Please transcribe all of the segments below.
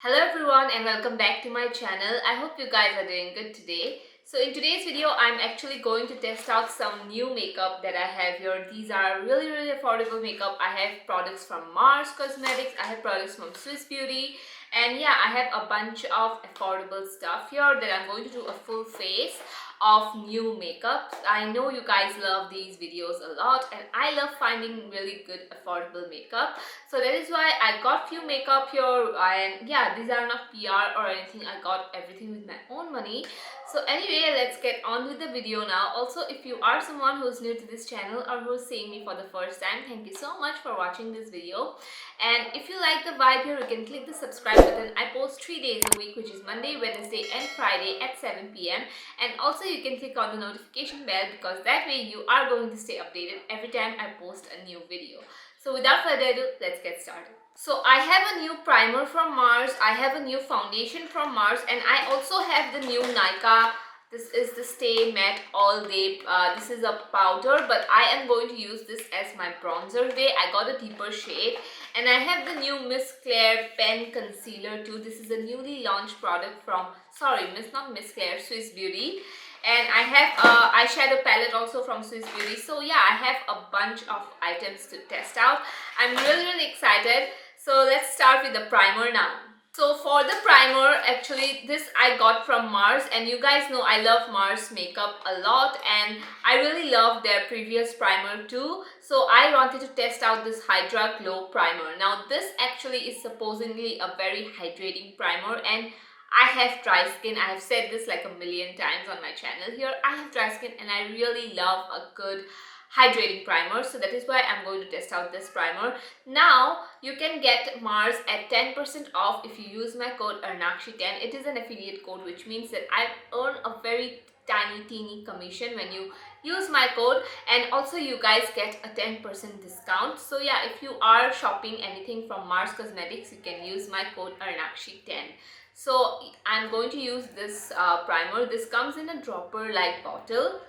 Hello everyone and welcome back to my channel. I hope you guys are doing good today. So in today's video, I'm actually going to test out some new makeup that I have here. These are really affordable makeup. I have products from Mars Cosmetics, I have products from Swiss Beauty, and yeah, I have a bunch of affordable stuff here that I'm going to do a full face of new makeup. I know you guys love these videos a lot and I love finding really good affordable makeup. So that is why I got few makeup here, and yeah, these are not PR or anything. I got everything with my own money. So anyway, let's get on with the video now. Also, if you are someone who's new to this channel or who's seeing me for the first time, thank you so much for watching this video. And if you like the vibe here, you can click the subscribe button. I post 3 days a week, which is Monday, Wednesday and Friday at 7 p.m. And also you can click on the notification bell because that way you are going to stay updated every time I post a new video. So without further ado, let's get started. So I have a new primer from Mars, I have a new foundation from Mars, and I also have the new Nykaa. This is the Stay Matte All Day. This is a powder, but I am going to use this as my bronzer today. I got a deeper shade, and I have the new Miss Claire Pen Concealer too. This is a newly launched product from, not Miss Claire, Swiss Beauty. And I have a eyeshadow palette also from Swiss Beauty. So yeah, I have a bunch of items to test out. I'm really excited. So let's start with the primer now. So for the primer, actually this I got from Mars, and you guys know I love Mars makeup a lot and I really love their previous primer too. So I wanted to test out this Hydra Glow Primer. Now this actually is supposedly a very hydrating primer, and I have dry skin. I have said this like a million times on my channel here. I have dry skin and I really love a good hydrating primer. So that is why I'm going to test out this primer. Now you can get Mars at 10% off if you use my code Arnakshi10. It is an affiliate code, which means that I earn a very teeny commission when you use my code, and also you guys get a 10% discount. So yeah, if you are shopping anything from Mars Cosmetics, you can use my code Arnakshi10. So I'm going to use this primer. This comes in a dropper like bottle.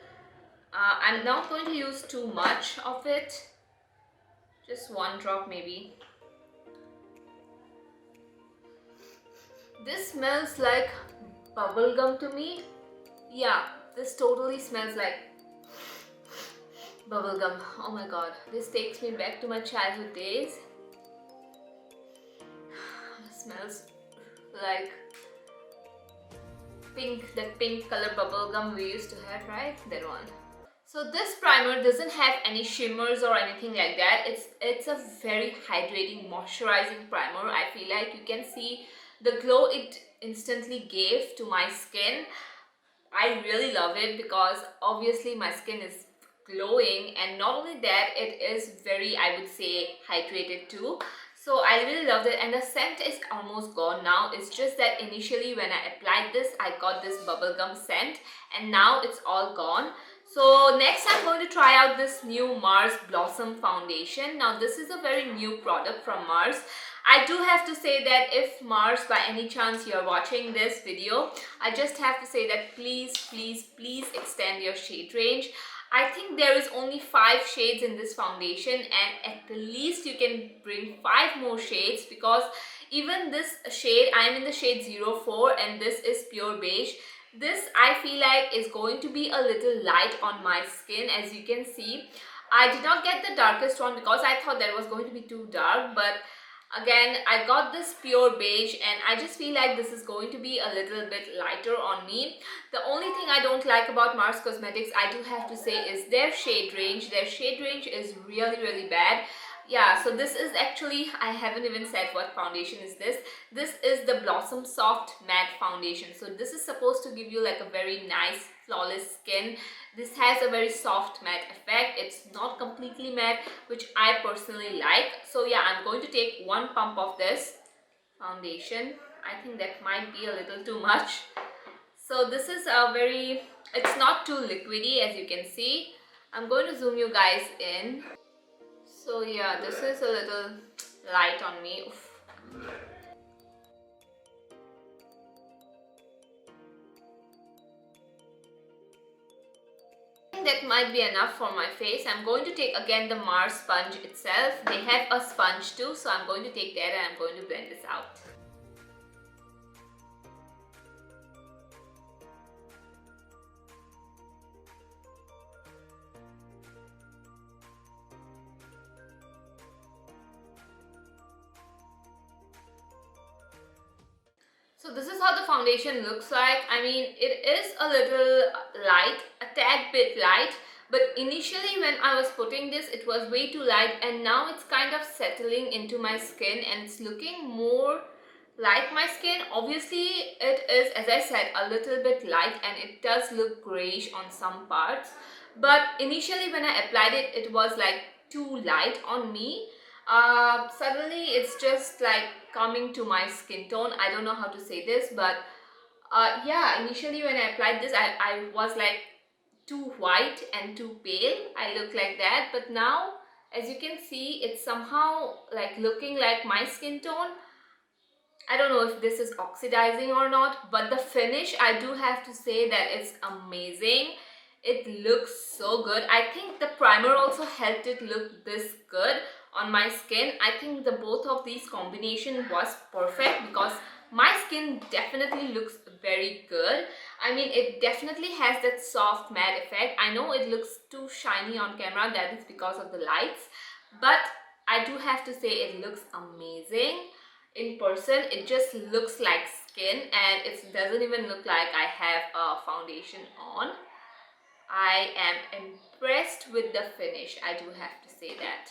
I'm not going to use too much of it, just one drop maybe. This smells like bubblegum to me. Yeah, this totally smells like bubblegum. Oh my god, this takes me back to my childhood days. It smells like pink, that pink color bubblegum we used to have, right? That one. So this primer doesn't have any shimmers or anything like that. It's a very hydrating, moisturizing primer. I feel like you can see the glow it instantly gave to my skin. I really love it because obviously my skin is glowing, and not only that, it is very, I would say, hydrated too. So I really loved it, and the scent is almost gone now. It's just that initially when I applied this, I got this bubblegum scent, and now it's all gone. So next I'm going to try out this new Mars Blossom Foundation. Now this is a very new product from Mars. I do have to say that if Mars, by any chance you are watching this video, I just have to say that please extend your shade range. I think there is only 5 shades in this foundation, and at the least you can bring 5 more shades, because even this shade, I am in the shade 04 and this is pure beige. This I feel like is going to be a little light on my skin. As you can see, I did not get the darkest one because I thought that was going to be too dark, but again I got this pure beige and I just feel like this is going to be a little bit lighter on me. The only thing I don't like about Mars Cosmetics, I do have to say, is their shade range. Their shade range is really bad. Yeah, so this is actually, I haven't even said what foundation is this. This is the Blossom Soft Matte Foundation. So this is supposed to give you like a very nice flawless skin. This has a very soft matte effect. It's not completely matte, which I personally like. So yeah, I'm going to take one pump of this foundation. I think that might be a little too much. So this is a very, it's not too liquidy, as you can see. I'm going to zoom you guys in. So yeah, this is a little light on me. Oof. I think that might be enough for my face. I'm going to take again the Mars sponge itself. They have a sponge too, so I'm going to take that and I'm going to blend this out. So this is how the foundation looks like. I mean, it is a little light, a tad bit light, but initially when I was putting this, it was way too light, and now it's kind of settling into my skin and it's looking more like my skin. Obviously, it is, as I said, a little bit light and it does look grayish on some parts. But initially when I applied it, it was like too light on me. Suddenly it's just like coming to my skin tone. I don't know how to say this, but yeah, initially when I applied this, I was like too white and too pale. I look like that, but now as you can see, it's somehow like looking like my skin tone. I don't know if this is oxidizing or not, but the finish, I do have to say that it's amazing. It looks so good. I think the primer also helped it look this good on my skin. I think the both of these combination was perfect because my skin definitely looks very good. I mean, it definitely has that soft matte effect. I know it looks too shiny on camera, that is because of the lights, but I do have to say it looks amazing. In person, it just looks like skin and it doesn't even look like I have a foundation on. I am impressed with the finish, I do have to say that.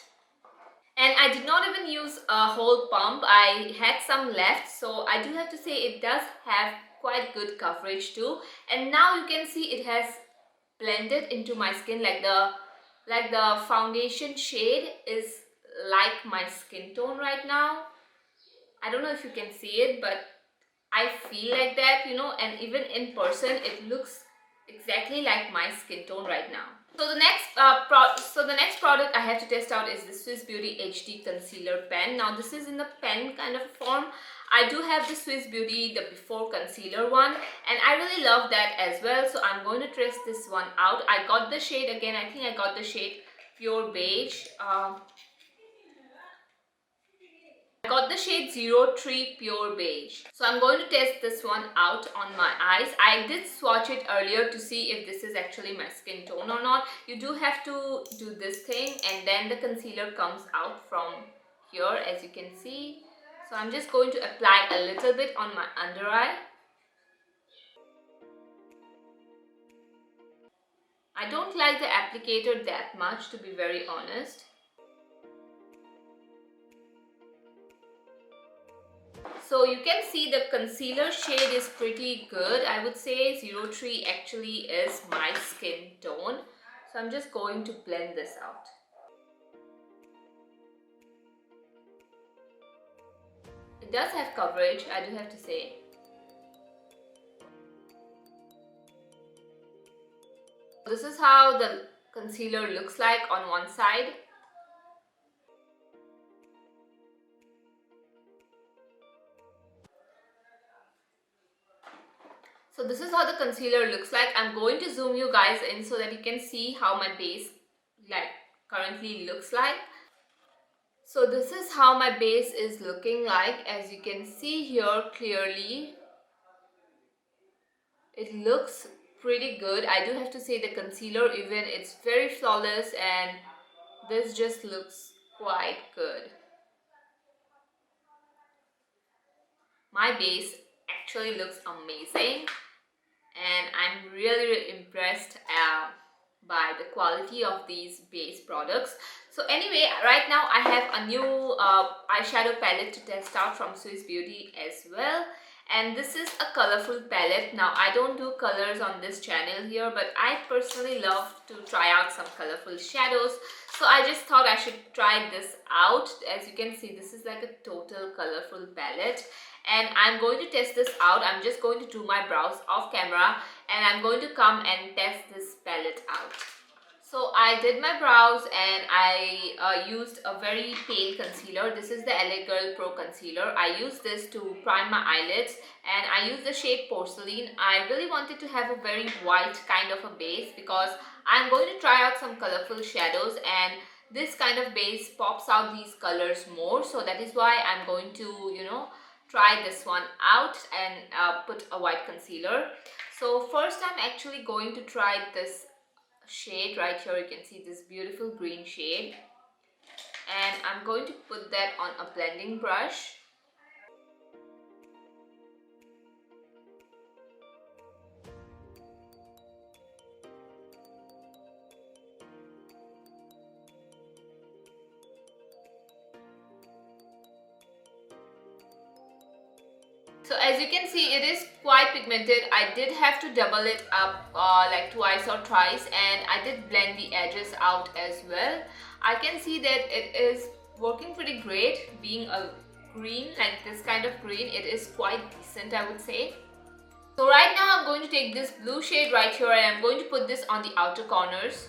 And I did not even use a whole pump. I had some left, so I do have to say it does have quite good coverage too. And now you can see it has blended into my skin, like the foundation shade is like my skin tone right now. I don't know if you can see it, but I feel like that, you know, and even in person it looks exactly like my skin tone right now. So the next product I have to test out is the Swiss Beauty HD Concealer Pen. Now this is in the pen kind of form. I do have the Swiss Beauty, the before concealer one, and I really love that as well. So I'm going to test this one out. I got the shade, again, I think I got the shade Pure Beige. I got the shade 03 Pure Beige. So I'm going to test this one out on my eyes. I did swatch it earlier to see if this is actually my skin tone or not. You do have to do this thing and then the concealer comes out from here, as you can see. So I'm just going to apply a little bit on my under eye. I don't like the applicator that much, to be very honest. So you can see the concealer shade is pretty good. I would say 03 actually is my skin tone. So I'm just going to blend this out. It does have coverage, I do have to say. This is how the concealer looks like on one side. So this is how the concealer looks like. I'm going to zoom you guys in so that you can see how my base like currently looks like. So this is how my base is looking like. As you can see here clearly, it looks pretty good. I do have to say the concealer, even, it's very flawless and this just looks quite good. My base actually looks amazing and I'm really impressed by the quality of these base products. So anyway, right now I have a new eyeshadow palette to test out from Swiss Beauty as well, and this is a colorful palette. Now I don't do colors on this channel here, but I personally love to try out some colorful shadows, so I just thought I should try this out. As you can see, this is like a total colorful palette and I'm going to test this out. I'm just going to do my brows off camera and I'm going to come and test this palette out. So I did my brows and I used a very pale concealer. This is the LA Girl Pro Concealer. I used this to prime my eyelids and I used the shade Porcelain. I really wanted to have a very white kind of a base because I'm going to try out some colorful shadows and this kind of base pops out these colors more. So that is why I'm going to, you know, try this one out and put a white concealer. So first I'm actually going to try this shade right here. You can see this beautiful green shade and I'm going to put that on a blending brush. So as you can see, it is quite pigmented. I did have to double it up like twice or thrice, and I did blend the edges out as well. I can see that it is working pretty great. Being a green, like this kind of green, it is quite decent, I would say. So right now I'm going to take this blue shade right here and I'm going to put this on the outer corners.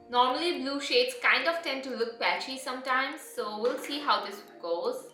Normally blue shades kind of tend to look patchy sometimes, so we'll see how this goes.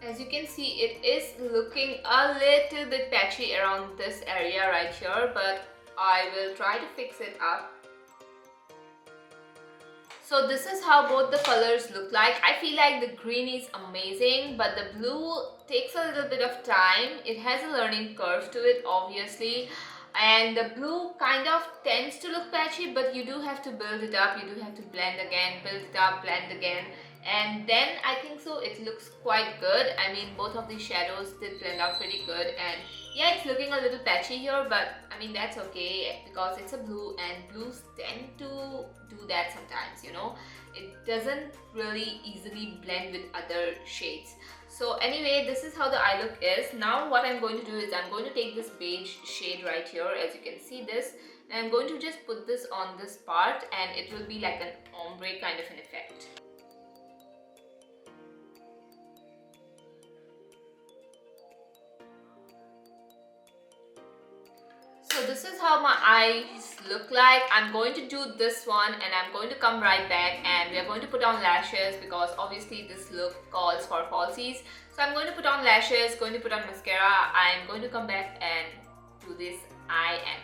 As you can see, it is looking a little bit patchy around this area right here, but I will try to fix it up. So this is how both the colors look like. I feel like the green is amazing, but the blue takes a little bit of time. It has a learning curve to it, obviously. And the blue kind of tends to look patchy, but you do have to build it up. You do have to blend again, build it up, blend again. And then I think so it looks quite good. I mean, both of these shadows did blend out pretty good, and yeah, it's looking a little patchy here, but I mean that's okay because it's a blue and blues tend to do that sometimes, you know. It doesn't really easily blend with other shades. So anyway, this is how the eye look is. Now what I'm going to do is I'm going to take this beige shade right here, as you can see this, and I'm going to just put this on this part and it will be like an ombre kind of an effect. So this is how my eyes look like. I'm going to do this one and I'm going to come right back and we are going to put on lashes because obviously this look calls for falsies. So I'm going to put on lashes, going to put on mascara. I'm going to come back and do this eye and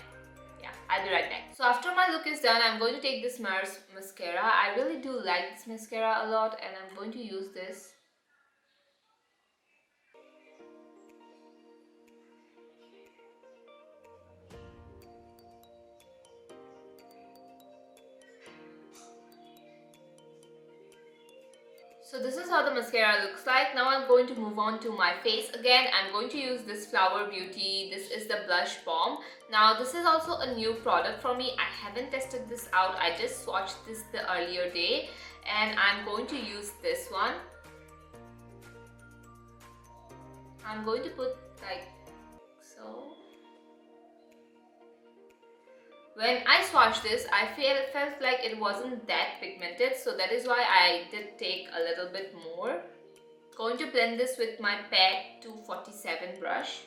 yeah, I'll be right back. So after my look is done, I'm going to take this Mars mascara. I really do like this mascara a lot and I'm going to use this. So this is how the mascara looks like. Now I'm going to move on to my face again. I'm going to use this Flower Beauty. This is the blush balm. Now this is also a new product for me. I haven't tested this out. I just swatched this the earlier day and I'm going to use this one. I'm going to put like so. When I swatched this, I felt like it wasn't that pigmented, so that is why I did take a little bit more. Going to blend this with my PAC 247 brush.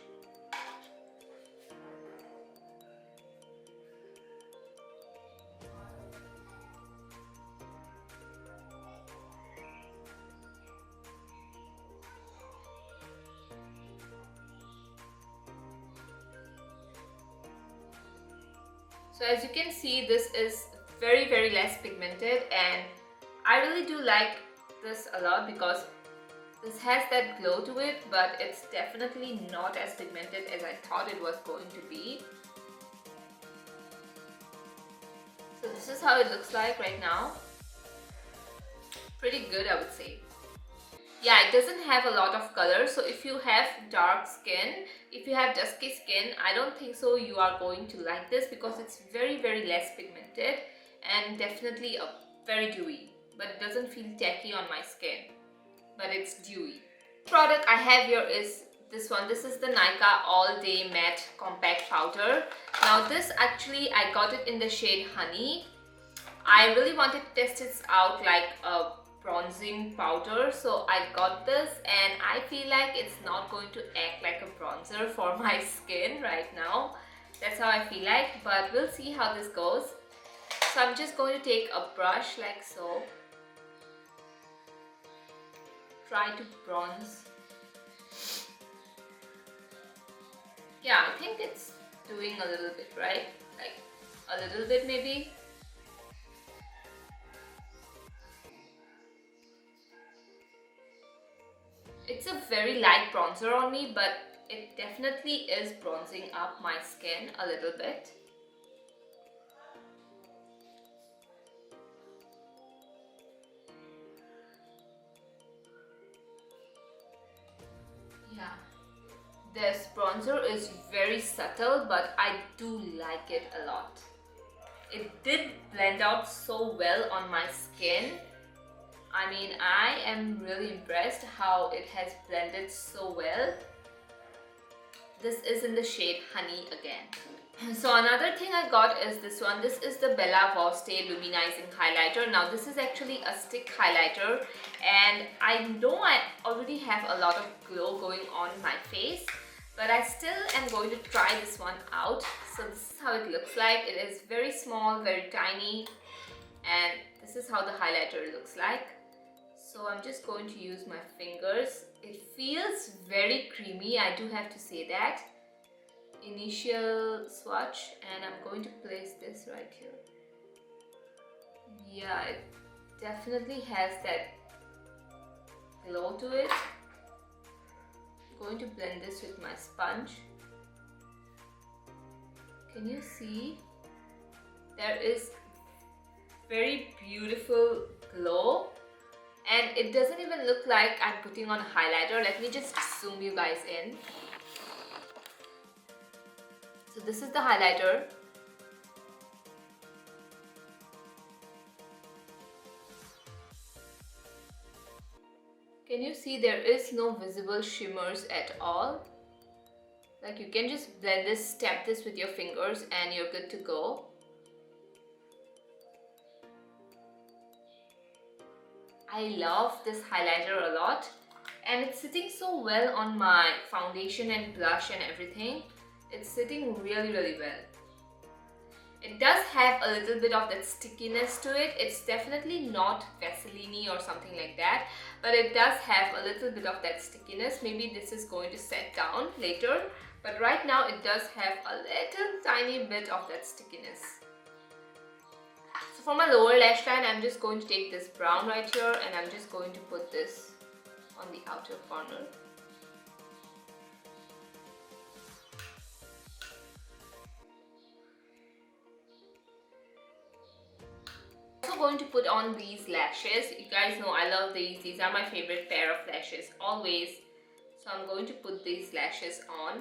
So as you can see, this is very less pigmented and I really do like this a lot because this has that glow to it, but it's definitely not as pigmented as I thought it was going to be. So this is how it looks like right now. Pretty good, I would say. Yeah, it doesn't have a lot of color, so if you have dark skin, if you have dusky skin, I don't think so you are going to like this because it's very less pigmented and definitely very dewy, but it doesn't feel tacky on my skin, but it's dewy. The product I have here is this one. This is the Nykaa All Day Matte Compact Powder. Now this actually I got it in the shade Honey. I really wanted to test this out like a bronzing powder, so I got this and I feel like it's not going to act like a bronzer for my skin right now. That's how I feel like, but we'll see how this goes. So I'm just going to take a brush like so, try to bronze. Yeah, I think it's doing a little bit, right? Like a little bit maybe. It's a very light bronzer on me, but it definitely is bronzing up my skin a little bit. Yeah, this bronzer is very subtle, but I do like it a lot. It did blend out so well on my skin. I mean, I am really impressed how it has blended so well. This is in the shade Honey again. So another thing I got is this one. This is the Voste Lumizing highlighter. Now this is actually a stick highlighter, and I know I already have a lot of glow going on my face, but I still am going to try this one out. So this is how it looks like. It is very small, very tiny, and this is how the highlighter looks like. So I'm just going to use my fingers. It feels very creamy, I do have to say that. Initial swatch, and I'm going to place this right here. Yeah, it definitely has that glow to it. I'm going to blend this with my sponge. Can you see? There is very beautiful glow, and it doesn't even look like I'm putting on a highlighter. Let me just zoom you guys in. So this is the highlighter. Can you see there is no visible shimmers at all? Like, you can just blend this, tap this with your fingers, and you're good to go. I love this highlighter a lot, and it's sitting so well on my foundation and blush and everything. It's sitting really well. It does have a little bit of that stickiness to it. It's definitely not Vaseline or something like that, but it does have a little bit of that stickiness. Maybe this is going to set down later, but right now it does have a little tiny bit of that stickiness. So for my lower lash line, I'm just going to take this brown right here, and I'm just going to put this on the outer corner. Going to put on these lashes. You guys know I love these. These are my favorite pair of lashes always. So I'm going to put these lashes on.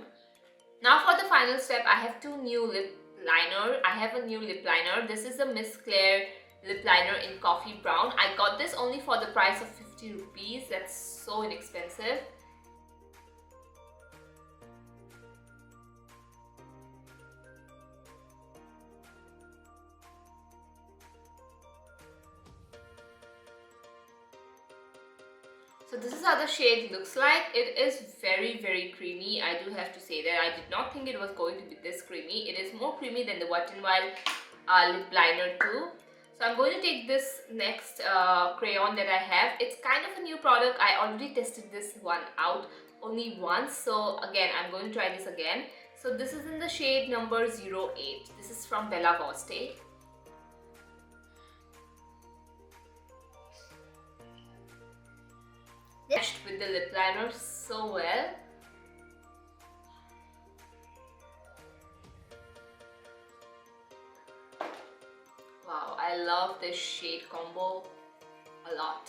Now for the final step, I have two new lip liner. I have a new lip liner. This is the Miss Claire lip liner in coffee brown. I got this only for the price of 50 rupees. That's so inexpensive. So this is how the shade looks like. It is very creamy. I do have to say that. I did not think it was going to be this creamy. It is more creamy than the Wet n Wild lip liner too. So I'm going to take this next crayon that I have. It's kind of a new product. I already tested this one out only once. So again, I'm going to try this again. So this is in the shade number 08. This is from Voste. Matched with the lip liner so well. Wow, I love this shade combo a lot.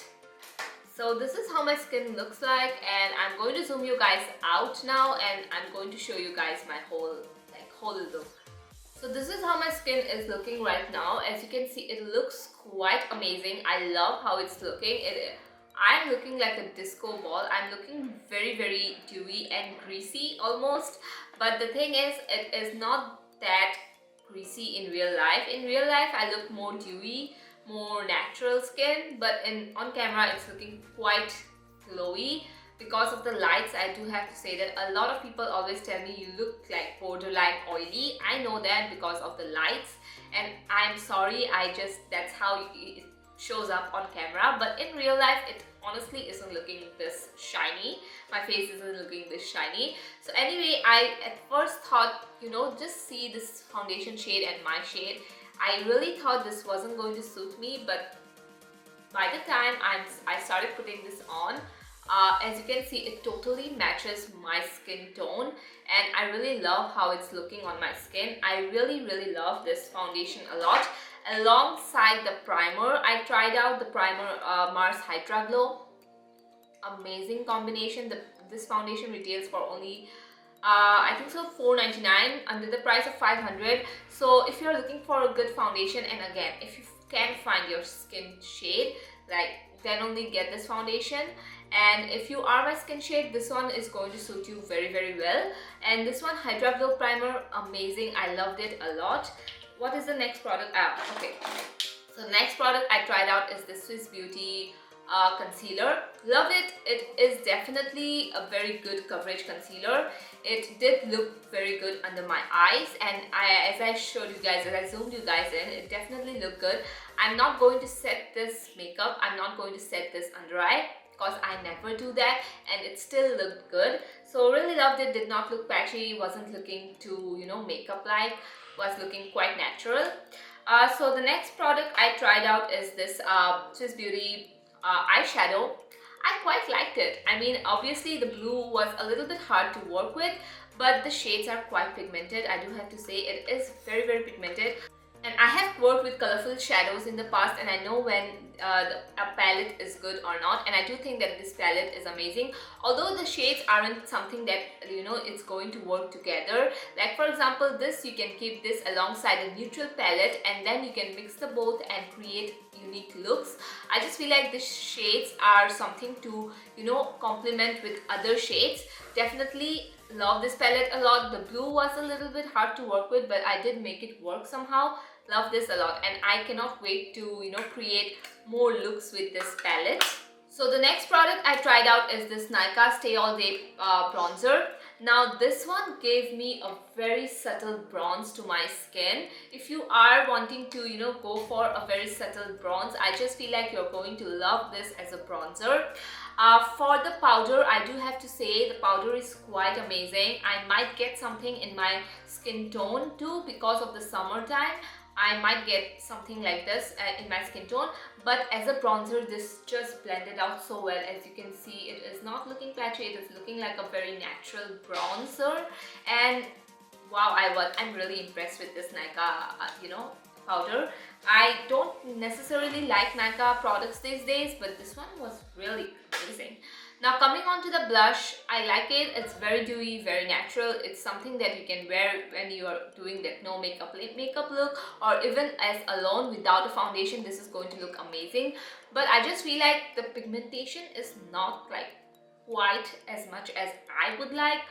So this is how my skin looks like, and I'm going to zoom you guys out now, and I'm going to show you guys my whole look. So this is how my skin is looking right now. As you can see, it looks quite amazing. I love how it's looking. I'm looking like a disco ball. I'm looking very dewy and greasy almost. But the thing is, it is not that greasy in real life. In real life, I look more dewy, more natural skin. But on camera, it's looking quite glowy. Because of the lights, I do have to say that a lot of people always tell me you look like borderline oily. I know that because of the lights. And I'm sorry, that's how it shows up on camera. But in real life, it honestly isn't looking this shiny. My face isn't looking this shiny. So anyway, I at first thought, just see this foundation shade and my shade. I really thought this wasn't going to suit me, but by the time I started putting this on, as you can see, it totally matches my skin tone, and I really love how it's looking on my skin. I really love this foundation a lot. Alongside the primer, I tried out the primer Mars Hydra Glow. Amazing combination. this foundation retails for only I think so $4.99 under the price of $500. So if you're looking for a good foundation, and again, if you can find your skin shade, like, then only get this foundation. And if you are my skin shade, this one is going to suit you very, very well. And this one, Hydra Glow Primer, amazing. I loved it a lot. What is the next product? Okay. So the next product I tried out is this Swiss Beauty concealer. Love it. It is definitely a very good coverage concealer. It did look very good under my eyes, and as I showed you guys, as I zoomed you guys in, it definitely looked good. I'm not going to set this makeup, I'm not going to set this under eye, because I never do that, and it still looked good. So really loved it. Did not look patchy, wasn't looking too, you know, makeup like, was looking quite natural. So the next product I tried out is this Swiss Beauty eyeshadow. I quite liked it. I mean, obviously the blue was a little bit hard to work with, but the shades are quite pigmented. I do have to say it is very, very pigmented. And I have worked with colorful shadows in the past, and I know when a palette is good or not, and I do think that this palette is amazing. Although the shades aren't something that, you know, it's going to work together. Like for example, this, you can keep this alongside a neutral palette, and then you can mix the both and create unique looks. I just feel like the shades are something to, you know, complement with other shades. Definitely love this palette a lot. The blue was a little bit hard to work with, but I did make it work somehow. Love this a lot, and I cannot wait to, you know, create more looks with this palette. So the next product I tried out is this Nykaa Stay All Day bronzer. Now this one gave me a very subtle bronze to my skin. If you are wanting to, you know, go for a very subtle bronze, I just feel like you're going to love this as a bronzer. For the powder, I do have to say the powder is quite amazing. I might get something in my skin tone too, because of the summertime. I might get something like this in my skin tone, but as a bronzer, this just blended out so well. As you can see, it is not looking patchy, it is looking like a very natural bronzer. And wow, I'm really impressed with this Nykaa you know, powder. I don't necessarily like Nykaa products these days, but this one was really amazing. Now coming on to the blush, I like it. It's very dewy, very natural. It's something that you can wear when you are doing that no makeup look, or even as alone without a foundation. This is going to look amazing. But I just feel like the pigmentation is not like quite as much as I would like.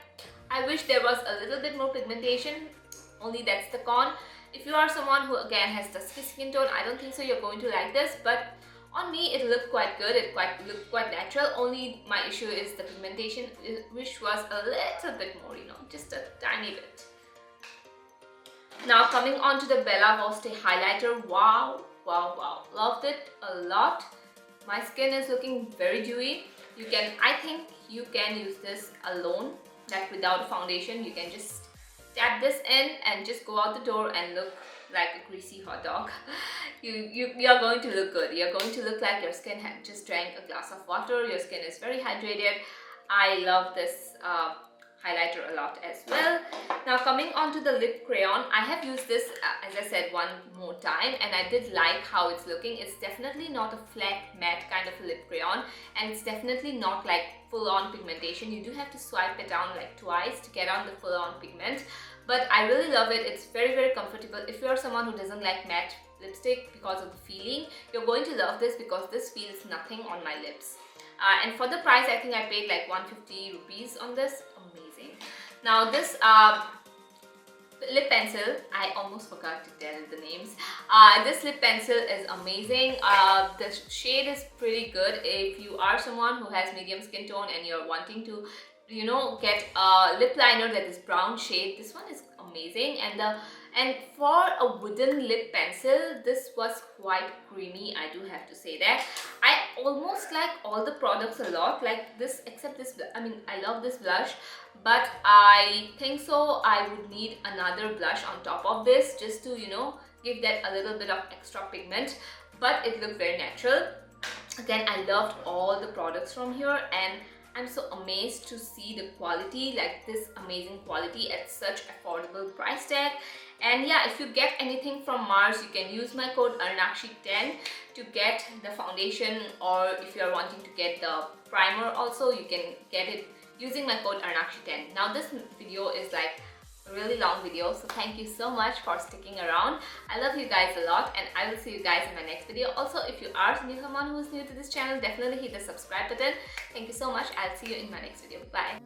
I wish there was a little bit more pigmentation. Only that's the con. If you are someone who again has dusky skin tone, I don't think so you're going to like this, but on me it looked quite good. It looked quite natural. Only my issue is the pigmentation, which was a little bit more, you know, just a tiny bit. Now coming on to the Bella Voste highlighter. Wow, wow, wow, loved it a lot. My skin is looking very dewy. I think you can use this alone, like without a foundation. You can just tap this in and just go out the door and look like a greasy hot dog. You are going to look good. You're going to look like your skin had just drank a glass of water. Your skin is very hydrated. I love this highlighter a lot as well. Now coming on to the lip crayon, I have used this as I said one more time, and I did like how it's looking. It's definitely not a flat matte kind of a lip crayon, and it's definitely not like full-on pigmentation. You do have to swipe it down like twice to get on the full-on pigment, but I really love it. It's very, very comfortable. If you're someone who doesn't like matte lipstick because of the feeling, you're going to love this because this feels nothing on my lips. And for the price, I think I paid like 150 rupees on this. Amazing. Now this lip pencil, I almost forgot to tell the names. This lip pencil is amazing. The shade is pretty good. If you are someone who has medium skin tone and you're wanting to, you know, get a lip liner that is brown shade, this one is amazing. And for a wooden lip pencil, this was quite creamy, I do have to say that. I almost like all the products a lot, like this, except this. I mean, I love this blush, but I think so I would need another blush on top of this just to, you know, give that a little bit of extra pigment, but it looked very natural. Again, I loved all the products from here, and I'm so amazed to see the quality, like this amazing quality at such affordable price tag. And yeah, if you get anything from Mars, you can use my code Arnakshi10 to get the foundation, or if you are wanting to get the primer also, you can get it using my code Arnakshi10. Now this video is like a really long video, so thank you so much for sticking around. I love you guys a lot, and I will see you guys in my next video. Also, if you are someone who is new to this channel, definitely hit the subscribe button. Thank you so much. I'll see you in my next video. Bye.